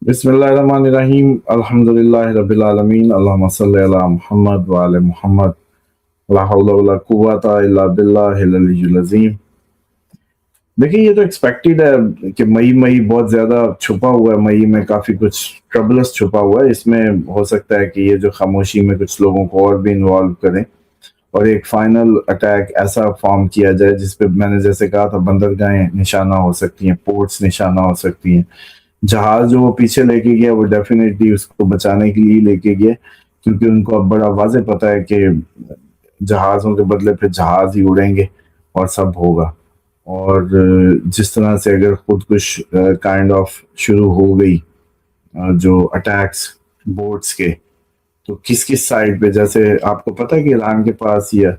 बिस्मिल्लाहिर्रहमानिर्रहीम अल्हम्दुलिल्लाहि रब्बिल आलमीन अल्लाहुम्मा सल्लि अला मुहम्मद व आले मुहम्मद ला हौला वला कुव्वता इल्ला बिल्लाहिल अलिय्यिल अज़ीम। देखिए, ये तो एक्सपेक्टेड है कि मई मई बहुत ज़्यादा छुपा हुआ है, मई में काफ़ी कुछ ट्रबलस छुपा हुआ है। इसमें हो सकता है कि ये जो खामोशी में कुछ लोगों को और भी इन्वॉल्व करें और एक फाइनल अटैक ऐसा फॉर्म किया जाए जिस पे मैंने जैसे कहा था बंदरगाहें निशाना हो सकती हैं, पोर्ट्स निशाना हो सकती हैं। जहाज जो वो पीछे लेके गया वो डेफिनेटली उसको बचाने के लिए लेके गया, क्योंकि उनको अब बड़ा वाज़ेह पता है कि जहाज़ों के बदले फिर जहाज ही उड़ेंगे और सब होगा। और जिस तरह से अगर खुदकुश काइंड ऑफ शुरू हो गई जो अटैक्स बोट्स के, तो किस किस साइड पे, जैसे आपको पता है कि ईरान के पास या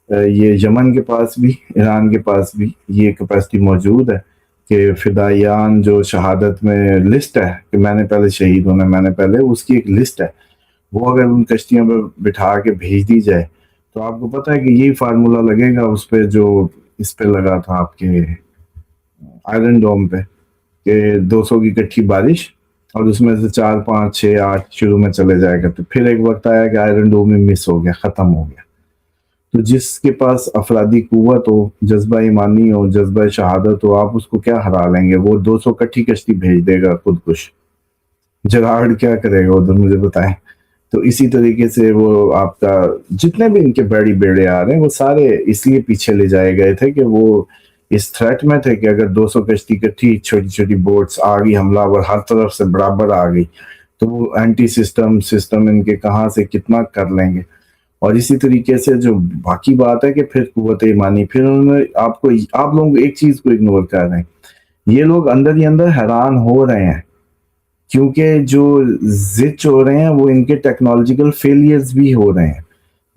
ये यमन के पास भी, ईरान के पास भी ये कैपेसिटी मौजूद है कि फिदायान जो शहादत में लिस्ट है कि मैंने पहले शहीद होना, मैंने पहले, उसकी एक लिस्ट है। वो अगर उन कश्तियों पर बिठा के भेज दी जाए तो आपको पता है कि यही फार्मूला लगेगा उस पर जो इस पे लगा था आपके आयरन डोम पे कि 200 की इकट्ठी बारिश और उसमें से 4 5 6 8 शुरू में चले जाएगा। तो फिर एक वक्त आया कि आयरन डोम ही मिस हो गया, ख़त्म हो गया। तो जिसके पास अफरादी कुव्वत हो, जज्बा ईमानी हो, जज्बा शहादत हो, आप उसको क्या हरा लेंगे? वो 200 इकट्ठी कश्ती भेज देगा खुदकुश। जरार्ड क्या करेगा उधर, मुझे बताएं। तो इसी तरीके से वो आपका जितने भी इनके बड़ी बेड़े आ रहे हैं वो सारे इसलिए पीछे ले जाए गए थे कि वो इस थ्रेट में थे कि अगर 200 कश्ती इकट्ठी छोटी छोटी बोट्स आ गई, हमलावर हर तरफ से बराबर आ गई, तो वो एंटी सिस्टम इनके कहाँ से कितना कर लेंगे। और इसी तरीके से जो बाकी बात है कि फिर कुव्वत ईमानी, फिर उन्होंने आप लोग एक चीज को इग्नोर कर रहे हैं। ये लोग अंदर ही अंदर हैरान हो रहे हैं क्योंकि जो जिच हो रहे हैं वो इनके टेक्नोलॉजिकल फेलियर्स भी हो रहे हैं,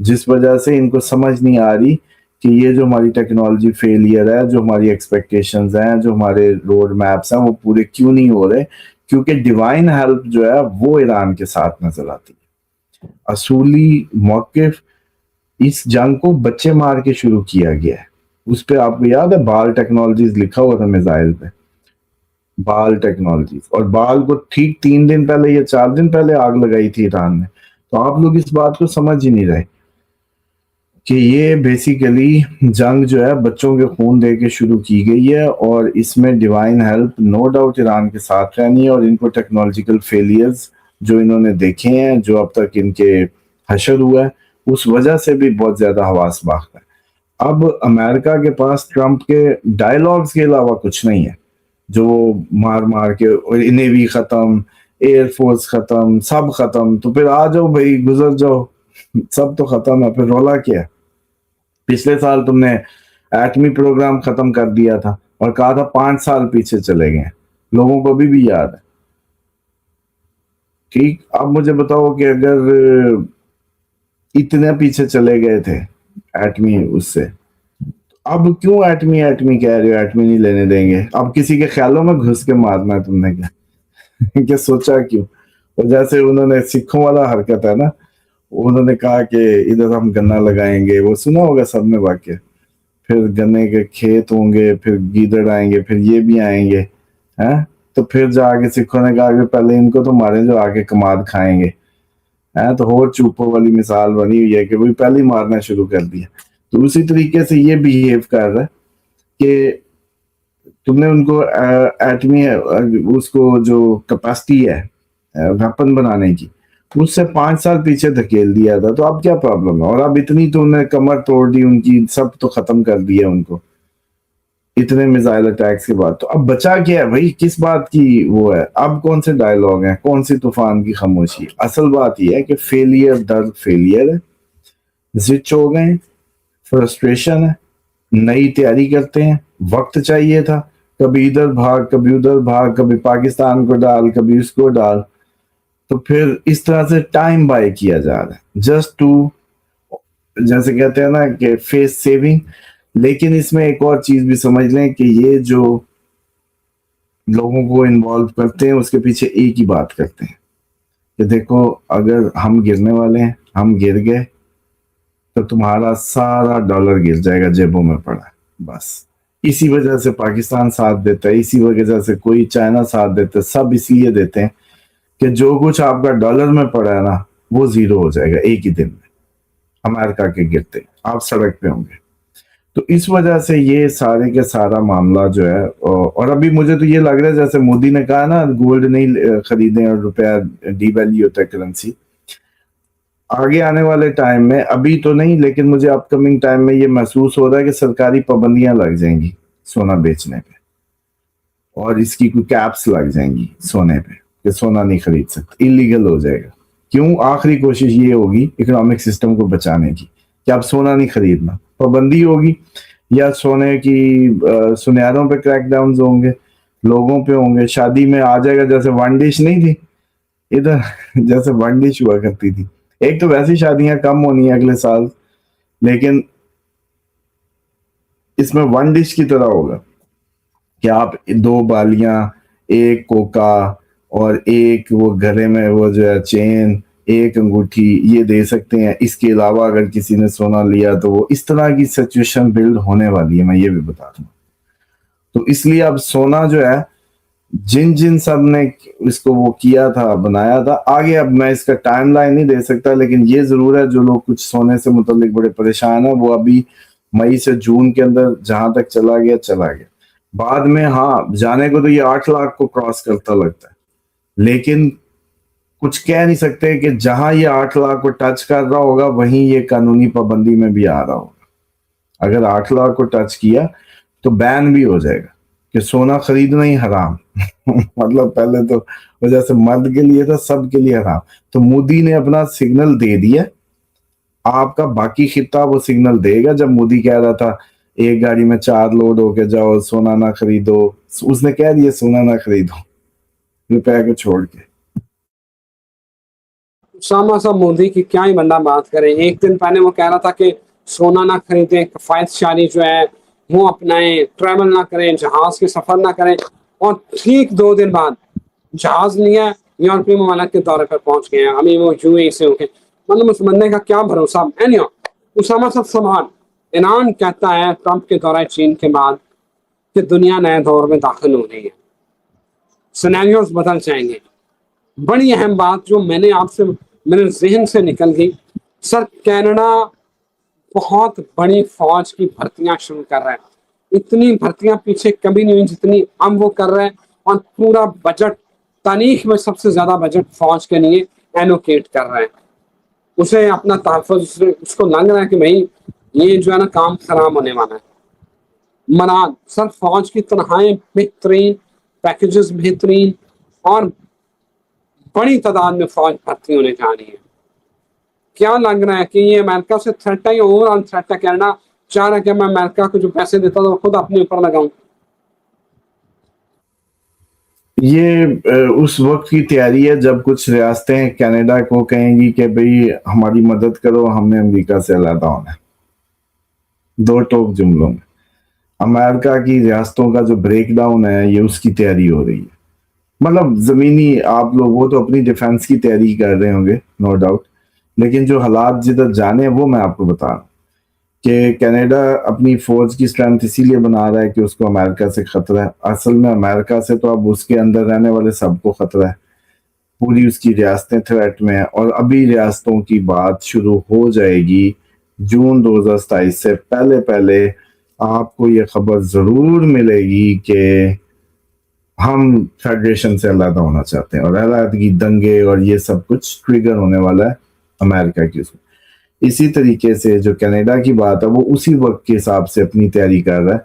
जिस वजह से इनको समझ नहीं आ रही कि ये जो हमारी टेक्नोलॉजी फेलियर है, जो हमारी एक्सपेक्टेशंस हैं, जो हमारे रोड मैप्स हैं, वो पूरे क्यों नहीं हो रहे। क्योंकि डिवाइन हेल्प जो है वो ईरान के साथ नजर आती है। असूली मौकिफ इस जंग को बच्चे मार के शुरू किया गया है। उस पे आपको याद है बाल टेक्नोलॉजीज लिखा हुआ था मिसाइल पे, बाल टेक्नोलॉजीज, और बाल को ठीक 3 दिन पहले या 4 दिन पहले आग लगाई थी ईरान ने। तो आप लोग इस बात को समझ ही नहीं रहे कि ये बेसिकली जंग जो है बच्चों के खून दे के शुरू की गई है और इसमें divine help no doubt Iran के साथ रहनी है। और इनको टेक्नोलॉजिकल फेलियर्स जो इन्होंने देखे हैं, जो अब तक इनके हशर हुआ है, उस वजह से भी बहुत ज्यादा हवास बाख्त है। अब अमेरिका के पास ट्रंप के डायलॉग्स के अलावा कुछ नहीं है, जो मार मार के नेवी खत्म, एयरफोर्स खत्म, सब खत्म, तो फिर आ जाओ भाई, गुजर जाओ, सब तो खत्म है, फिर रोला क्या है। पिछले साल तुमने एटमी प्रोग्राम खत्म कर दिया था और कहा था 5 साल पीछे चले गए, लोगों को अभी भी याद है। ठीक, अब मुझे बताओ कि अगर इतने पीछे चले गए थे एटमी उससे, अब क्यों एटमी एटमी कह रहे हो? एटमी नहीं लेने देंगे। अब किसी के ख्यालों में घुस के मारना है तुमने क्या? क्या सोचा क्यों? और जैसे उन्होंने सिखों वाला हरकत है ना, उन्होंने कहा कि इधर हम गन्ना लगाएंगे, वो सुना होगा सबने वाक्य। फिर गन्ने के खेत होंगे, फिर गीदड़ आएंगे, फिर ये भी आएंगे, हैं? तो फिर जाके सिखों ने कहा कि पहले इनको तो मारे जो आके कमाद खाएंगे, हैं? तो और चूपों वाली मिसाल बनी हुई है कि भाई पहले ही मारना शुरू कर दिया। तो उसी तरीके से ये बिहेव कर रहा है कि तुमने उनको एटमी उसको जो कैपेसिटी है वेपन बनाने की, उससे 5 साल पीछे धकेल दिया था। तो अब क्या प्रॉब्लम है? और अब इतनी तुमने कमर तोड़ दी उनकी, सब तो खत्म कर दिया उनको इतने मिसाइल अटैक्स के बाद। तो अब बचा क्या है भाई? किस बात की वो है? अब कौन से डायलॉग हैं, कौन सी तूफान की खामोशी? असल बात यह है कि फेलियर दर फेलियर है, जिच हो गए, फ्रस्ट्रेशन है, नई तैयारी करते हैं, वक्त चाहिए था, कभी इधर भाग, कभी उधर भाग, कभी पाकिस्तान को डाल, कभी उसको डाल। तो फिर इस तरह से टाइम बाय किया जा रहा है जस्ट टू, जैसे कहते हैं ना कि फेस सेविंग। लेकिन इसमें एक और चीज भी समझ लें कि ये जो लोगों को इन्वॉल्व करते हैं उसके पीछे एक ही बात करते हैं कि देखो अगर हम गिरने वाले हैं, हम गिर गए तो तुम्हारा सारा डॉलर गिर जाएगा, जेबों में पड़ा है। बस इसी वजह से पाकिस्तान साथ देता है, इसी वजह से कोई चाइना साथ देता है, सब इसलिए देते हैं کہ جو کچھ آپ کا ڈالر میں پڑا ہے نا وہ زیرو ہو جائے گا ایک ہی دن میں امریکہ کے گرتے آپ سڑک پہ ہوں گے. تو اس وجہ سے یہ سارے کے سارا معاملہ جو ہے اور ابھی مجھے تو یہ لگ رہا ہے جیسے مودی نے کہا نا گولڈ نہیں خریدیں اور روپیہ ڈی ویلیو ہوتا ہے کرنسی. آگے آنے والے ٹائم میں ابھی تو نہیں لیکن مجھے اپ کمنگ ٹائم میں یہ محسوس ہو رہا ہے کہ سرکاری پابندیاں لگ جائیں گی سونا بیچنے پہ اور اس کی کوئی کیپس لگ جائیں گی سونے پہ کہ سونا نہیں خرید سکتے اللیگل ہو جائے گا. کیوں؟ آخری کوشش یہ ہوگی اکنامک سسٹم کو بچانے کی کہ اب سونا نہیں خریدنا. پابندی ہوگی یا سونے کی سنیاروں پہ کریک ڈاؤنز ہوں گے لوگوں پہ ہوں گے. شادی میں آ جائے گا جیسے ون ڈش نہیں تھی ادھر جیسے ون ڈش ہوا کرتی تھی. ایک تو ویسی شادیاں کم ہونی ہیں اگلے سال لیکن اس میں ون ڈش کی طرح ہوگا کہ آپ 2 بالیاں ایک کوکا اور ایک وہ گھرے میں وہ جو ہے چین ایک انگوٹھی یہ دے سکتے ہیں. اس کے علاوہ اگر کسی نے سونا لیا تو وہ اس طرح کی سچویشن بلڈ ہونے والی ہے میں یہ بھی بتا دوں. تو اس لیے اب سونا جو ہے جن سب نے اس کو وہ کیا تھا بنایا تھا آگے اب میں اس کا ٹائم لائن نہیں دے سکتا لیکن یہ ضرور ہے جو لوگ کچھ سونے سے متعلق بڑے پریشان ہیں وہ ابھی مئی سے جون کے اندر جہاں تک چلا گیا بعد میں ہاں جانے کو تو یہ 8 لاکھ کو کراس کرتا لگتا ہے لیکن کچھ کہہ نہیں سکتے کہ جہاں یہ 8 لاکھ کو ٹچ کر رہا ہوگا وہیں یہ قانونی پابندی میں بھی آ رہا ہوگا. اگر 8 لاکھ کو ٹچ کیا تو بین بھی ہو جائے گا کہ سونا خریدنا ہی حرام مطلب پہلے تو وجہ سے مرد کے لیے تھا سب کے لیے حرام. تو مودی نے اپنا سگنل دے دیا. آپ کا باقی خطہ وہ سگنل دے گا. جب مودی کہہ رہا تھا ایک گاڑی میں 4 لوڈ ہو کے جاؤ سونا نہ خریدو اس نے کہہ دیا سونا نہ خریدو روپے کو چھوڑ کے. اسامہ صاحب مودی کی کیا ہی بندہ بات کرے. ایک دن پہلے وہ کہہ رہا تھا کہ سونا نہ خریدیں کفایت شاری جو ہے وہ اپنائیں ٹریول نہ کریں جہاز کے سفر نہ کریں اور ٹھیک 2 دن بعد جہاز لیا یورپی ممالک کے دورے پر پہنچ گئے ہیں. ابھی وہ یو اے سے ہو کے مطلب اس بندے کا کیا بھروسہ. اسامہ صاحب سوال ایران کہتا ہے ٹرمپ کے دورہ چین کے بعد کہ دنیا نئے دور میں داخل ہو رہی ہے سینیریوز بدل جائیں گے. بڑی اہم بات جو میں نے آپ سے میرے ذہن سے نکل گئی سر کینیڈا بہت بڑی فوج کی بھرتیاں شروع کر رہے ہیں. اتنی بھرتیاں پیچھے کبھی نہیں ہوئی جتنی اب وہ کر رہے ہیں اور پورا بجٹ تاریخ میں سب سے زیادہ بجٹ فوج کے لیے ایلوکیٹ کر رہے ہیں. اسے اپنا تحفظ اس کو لگ رہا ہے کہ بھائی یہ جو ہے نا کام خراب ہونے والا ہے. مراد سر فوج کی تنخواہیں بہترین پیکیجز بہترین اور بڑی تعداد میں فوج بھرتی ہونے جا رہی ہے. کیا لگ رہا ہے کہ یہ امریکہ سے تھریٹ ہے یا اوور آل تھریٹ ہے؟ کینیڈا چاہ رہا ہے کہ میں امریکہ کو جو پیسے دیتا تھا وہ خود اپنے اوپر لگاؤں. یہ اس وقت کی تیاری ہے جب کچھ ریاستیں کینیڈا کو کہیں گی کہ بھئی ہماری مدد کرو ہم نے امریکہ سے علیحدہ ہونا ہے. 2 ٹوک جملوں میں امریکہ کی ریاستوں کا جو بریک ڈاؤن ہے یہ اس کی تیاری ہو رہی ہے. مطلب زمینی آپ لوگ وہ تو اپنی ڈیفنس کی تیاری کر رہے ہوں گے نو ڈاؤٹ لیکن جو حالات جدھر جانے وہ میں آپ کو بتا رہا ہوں کہ کینیڈا اپنی فوج کی اسٹرینتھ اسی لیے بنا رہا ہے کہ اس کو امریکہ سے خطرہ ہے. اصل میں امریکہ سے تو اب اس کے اندر رہنے والے سب کو خطرہ ہے. پوری اس کی ریاستیں تھریٹ میں ہیں اور ابھی ریاستوں کی بات شروع ہو جائے گی جون 2027 سے پہلے آپ کو یہ خبر ضرور ملے گی کہ ہم فیڈریشن سے علیحدہ ہونا چاہتے ہیں اور علیحدگی دنگے اور یہ سب کچھ ٹریگر ہونے والا ہے امریکہ کی. اسی طریقے سے جو کینیڈا کی بات ہے وہ اسی وقت کے حساب سے اپنی تیاری کر رہا ہے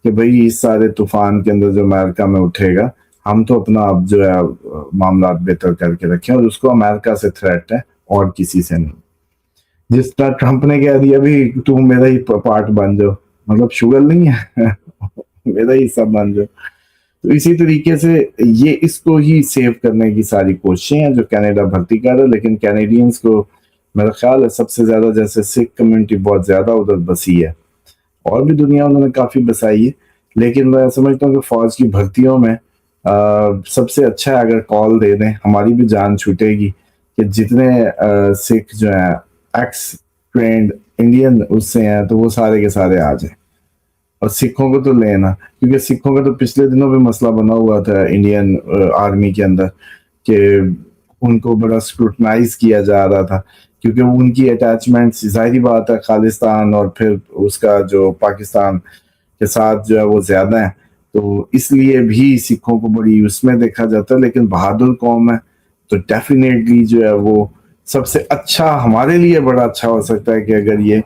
کہ بھئی اس سارے طوفان کے اندر جو امریکہ میں اٹھے گا ہم تو اپنا اب جو ہے معاملات بہتر کر کے رکھیں اور اس کو امریکہ سے تھریٹ ہے اور کسی سے نہیں. جس طرح ٹرمپ نے کہہ دیا بھی تو میرا ہی پارٹ بن جاؤ مطلب شوگر نہیں ہے میرا ہی سب بن جاؤ. تو اسی طریقے سے یہ اس کو ہی سیو کرنے کی ساری کوششیں ہیں جو کینیڈا بھرتی کر رہا ہے. لیکن کینیڈینز کو میرا خیال ہے سب سے زیادہ جیسے سکھ کمیونٹی بہت زیادہ ادھر بسی ہے اور بھی دنیا انہوں نے کافی بسائی ہے لیکن میں سمجھتا ہوں کہ فوج کی بھرتیوں میں سب سے اچھا ہے اگر کال دے دیں ہماری بھی جان چھوٹے گی کہ جتنے سکھ جو ہیں ایکس ٹرینڈ انڈین اس سے ہیں تو وہ سارے کے سارے آ جائیں اور سکھوں کو تو لینا کیونکہ سکھوں کا تو پچھلے دنوں بھی مسئلہ بنا ہوا تھا انڈین آرمی کے اندر کہ उनको बड़ा स्क्रूटनाइज किया जा रहा था, क्योंकि उनकी अटैचमेंट ज़ाहिरी बात है खालिस्तान और फिर उसका जो पाकिस्तान के साथ जो है वो ज़्यादा है, तो इसलिए भी सिखों को बड़ी उसमें देखा जाता है। लेकिन बहादुर कौम है, तो डेफिनेटली जो है वो सबसे अच्छा हमारे लिए बड़ा अच्छा हो सकता है कि अगर ये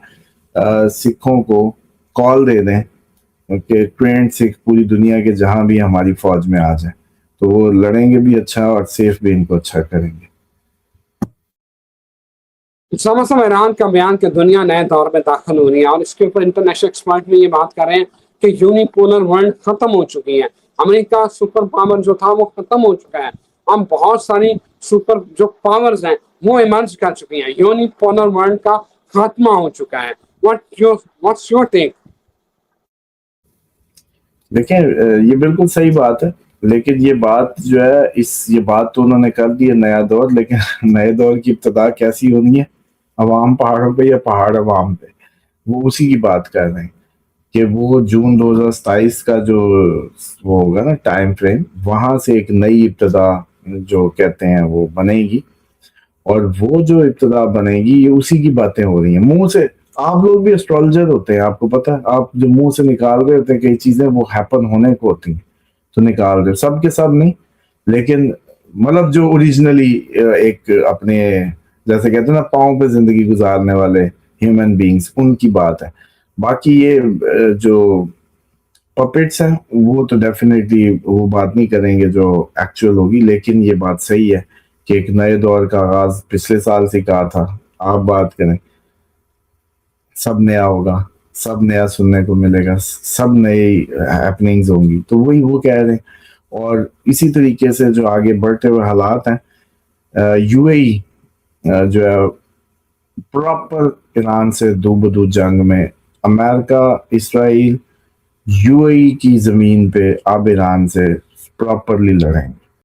सिखों को कॉल दे दें कि ट्रेंड सिख पूरी दुनिया के जहां भी हमारी फौज में आ जाए, तो वो लड़ेंगे भी अच्छा और सेफ भी इनको अच्छा करेंगे। समसम ईरान का बयान कि दुनिया नए दौर में दाखिल हो रही है, और इसके ऊपर इंटरनेशनल एक्सपर्ट भी ये बात कर रहे हैं कि यूनिपोलर वर्ल्ड खत्म हो चुकी है। अमेरिका सुपर पावर जो था वो खत्म हो चुका है। हम बहुत सारी सुपर जो पावर्स हैं वो इमर्ज कर चुकी हैं। यूनिपोलर वर्ल्ड का खात्मा हो चुका है। What's your take? देखिए ये बिल्कुल सही बात है, लेकिन ये बात जो है ये बात तो उन्होंने कर दी है नया दौर, लेकिन नए दौर की इब्तदा कैसी होनी है, अवाम पहाड़ों पे या पहाड़ अवाम पे, वो उसी की बात कर रहे हैं कि वो जून 2027 का जो वो होगा ना टाइम फ्रेम, वहां से एक नई इब्तदा जो कहते हैं वो बनेगी, और वो जो इब्तदा बनेगी ये उसी की बातें हो रही हैं मुंह से। आप लोग भी एस्ट्रोलॉजर होते हैं, आपको पता है, आप जो मुंह से निकाल रहे होते हैं कई चीजें वो हैपन होने को होती हैं, तो निकाल रहे हो, सब के सब नहीं, लेकिन मतलब जो ओरिजिनली एक अपने जैसे कहते हैं ना पाँव पे जिंदगी गुजारने वाले ह्यूमन बींग्स, उनकी बात है। बाकी ये जो पपेट्स हैं वो तो डेफिनेटली वो बात नहीं करेंगे जो एक्चुअल होगी, लेकिन ये बात सही है कि एक नए दौर का आगाज पिछले साल से कहा था। आप बात करें, सब नया होगा, सब नया सुनने को मिलेगा, सब नई हैपनिंग्स होंगी, तो वही वो कह रहे हैं। और इसी तरीके से जो आगे बढ़ते हुए हालात हैं, यूएई जो है प्रॉपर ईरान से दो बदू जंग में, अमेरिका इसराइल यूएई की जमीन पे अब ईरान से प्रॉपरली लड़ेंगे।